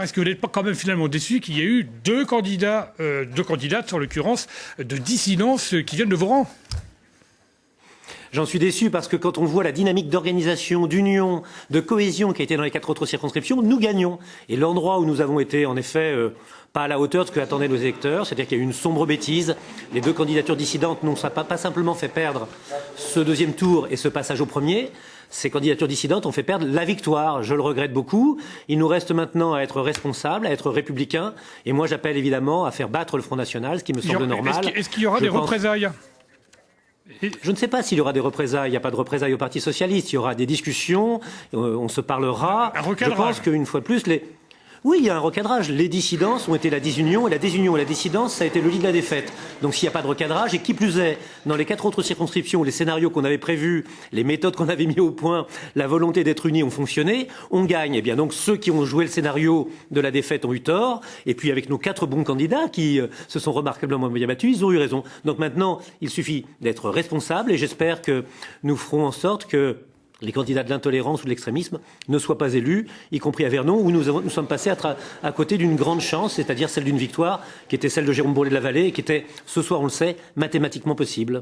Est-ce que vous n'êtes pas quand même finalement déçu qu'il y ait eu deux candidates, en l'occurrence, de dissidence qui viennent de vos rangs? J'en suis déçu parce que quand on voit la dynamique d'organisation, d'union, de cohésion qui a été dans les 4 autres circonscriptions, nous gagnons. Et l'endroit où nous avons été, en effet, pas à la hauteur de ce que attendaient nos électeurs, c'est-à-dire qu'il y a eu une sombre bêtise. Les deux candidatures dissidentes n'ont pas simplement fait perdre ce deuxième tour et ce passage au premier. Ces candidatures dissidentes ont fait perdre la victoire. Je le regrette beaucoup. Il nous reste maintenant à être responsables, à être républicains. Et moi, j'appelle évidemment à faire battre le Front National, ce qui me semble normal. Est-ce qu'il y aura des représailles? Je ne sais pas s'il y aura des représailles. Il n'y a pas de représailles au Parti socialiste. Il y aura des discussions, on se parlera. Je pense qu'une fois de plus, oui, il y a un recadrage. Les dissidences ont été la désunion, et la désunion et la dissidence, ça a été le lit de la défaite. Donc s'il n'y a pas de recadrage, et qui plus est, dans les 4 autres circonscriptions, les scénarios qu'on avait prévus, les méthodes qu'on avait mis au point, la volonté d'être unis ont fonctionné, on gagne. Eh bien donc ceux qui ont joué le scénario de la défaite ont eu tort, et puis avec nos 4 bons candidats qui se sont remarquablement bien battus, ils ont eu raison. Donc maintenant, il suffit d'être responsable, et j'espère que nous ferons en sorte que les candidats de l'intolérance ou de l'extrémisme ne soient pas élus, y compris à Vernon, où nous sommes passés à côté d'une grande chance, c'est-à-dire celle d'une victoire qui était celle de Jérôme Bourlet de la Vallée et qui était, ce soir on le sait, mathématiquement possible.